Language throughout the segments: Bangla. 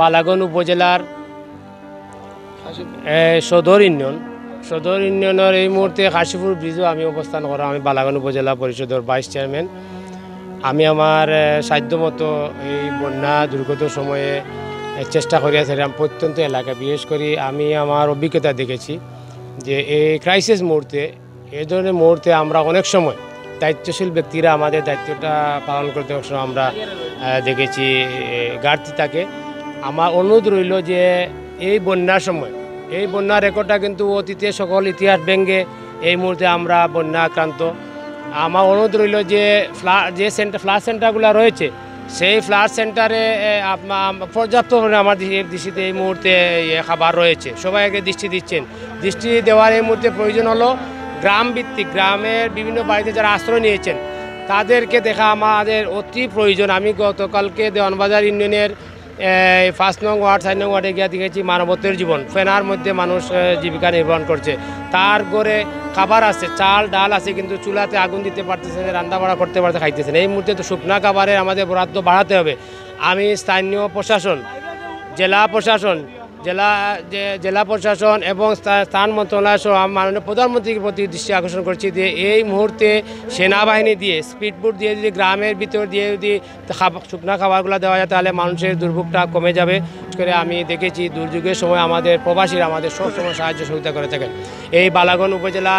বালাগঞ্জ উপজেলার সদর ইউনিয়নের এই মুহূর্তে কাশীপুর ব্রিজও আমি অবস্থান করা। আমি বালাগঞ্জ উপজেলা পরিষদের ভাইস চেয়ারম্যান। আমি আমার সাধ্যমতো এই বন্যা দুর্গত সময়ে চেষ্টা করিয়াছিলাম প্রত্যন্ত এলাকা, বিশেষ করে আমি আমার অভিজ্ঞতা দেখেছি যে এই ক্রাইসিস মুহূর্তে, এই ধরনের মুহূর্তে আমরা অনেক সময় দায়িত্বশীল ব্যক্তিরা আমাদের দায়িত্বটা পালন করতে অনেক সময় আমরা দেখেছি ঘাটতি থাকে। আমার অনুরোধ রইল যে এই বন্যার সময়, এই বন্যার রেকর্ডটা কিন্তু অতীতে সকল ইতিহাস ভেঙে এই মুহূর্তে আমরা বন্যা আক্রান্ত। আমার অনুরোধ রইল যে ফ্লাড সেন্টারগুলো রয়েছে, সেই ফ্লাড সেন্টারে পর্যাপ্ত পরিমাণে আমার দৃষ্টিতে এই মুহূর্তে খাবার রয়েছে, সবাই আগে দৃষ্টি দেওয়ার এই মুহূর্তে প্রয়োজন হলো গ্রাম ভিত্তিক, গ্রামের বিভিন্ন বাড়িতে যারা আশ্রয় নিয়েছেন তাদেরকে দেখা আমাদের অতি প্রয়োজন। আমি গতকালকে দেওয়ানবাজার ইউনিয়নের 5 নং ওয়ার্ড 4 নং ওয়ার্ডে গিয়ে দেখেছি মানবতের জীবন, ফেনার মধ্যে মানুষ জীবিকা নির্বাহ করছে। তার ঘরে খাবার আছে, চাল ডাল আছে, কিন্তু চুলাতে আগুন দিতে পারতেছে না, রান্না বাড়া করতে পারতে খাইতেছেন। এই মুহূর্তে তো শুকনা খাবারের আমাদের বরাদ্দ বাড়াতে হবে। আমি স্থানীয় প্রশাসন, জেলা প্রশাসন এবং স্থান মন্ত্রণালয় সহ মাননীয় প্রধানমন্ত্রীর প্রতি দৃষ্টি আকর্ষণ করছি যে এই মুহূর্তে সেনাবাহিনী দিয়ে, স্পিডবোট দিয়ে যদি গ্রামের ভিতর দিয়ে যদি শুকনা খাবারগুলো দেওয়া যায় তাহলে মানুষের দুর্ভোগটা কমে যাবে। করে আমি দেখেছি দুর্যোগের সময় আমাদের প্রবাসীরা আমাদের সবসময় সাহায্য সহযোগিতা করে থাকেন। এই বালাগঞ্জ উপজেলা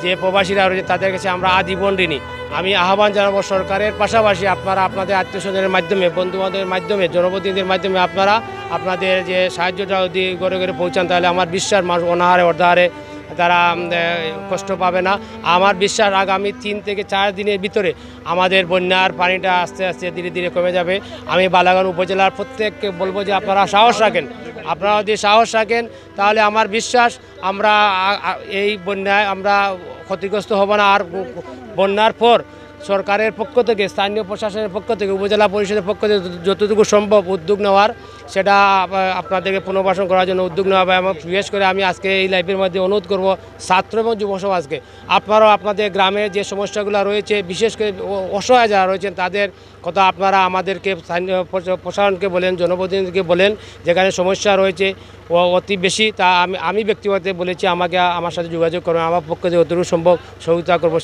যে প্রবাসীরা রয়েছে তাদের কাছে আমরা আজীবন ঋণী। আমি আহ্বান জানাবো সরকারের পাশাপাশি আপনারা আপনাদের আত্মীয়স্বজনের মাধ্যমে, বন্ধুবান্ধবের মাধ্যমে, জনপ্রতিনিধিদের মাধ্যমে আপনারা আপনাদের যে সাহায্যটা যদি ঘরে ঘরে পৌঁছান তাহলে আমার বিশ্বাস মানুষ অনাহারে অর্ধাহারে তারা কষ্ট পাবে না। আমার বিশ্বাস আগামী 3 থেকে 4 দিনের ভিতরে আমাদের বন্যার পানিটা আস্তে আস্তে ধীরে ধীরে কমে যাবে। আমি বালাগঞ্জ উপজেলার প্রত্যেককে বলবো যে আপনারা সাহস রাখেন, আপনারা যদি সাহস রাখেন তাহলে আমার বিশ্বাস আমরা এই বন্যায় আমরা ক্ষতিগ্রস্ত হব না। আর বন্যার পর সরকারের পক্ষ থেকে, স্থানীয় প্রশাসনের পক্ষ থেকে, উপজেলা পরিষদের পক্ষ থেকে যতটুকু সম্ভব উদ্যোগ নেওয়ার সেটা আপনাদেরকে পুনর্বাসন করার জন্য উদ্যোগ নেওয়া হবে। এবং বিশেষ করে আমি আজকে এই লাইভের মধ্যে অনুরোধ করব ছাত্র এবং যুব সমাজকে, আপনারাও আপনাদের গ্রামের যে সমস্যাগুলো রয়েছে, বিশেষ করে অসহায় যারা রয়েছেন তাদের কথা আপনারা আমাদেরকে স্থানীয় প্রশাসনকে বলেন, জনপ্রতিনিধিকে বলেন যেখানে সমস্যা রয়েছে অতি বেশি, তা আমি ব্যক্তিগত বলেছি আমার সাথে যোগাযোগ করবেন, আমার পক্ষ থেকে যতটুকু সম্ভব সহযোগিতা করবো।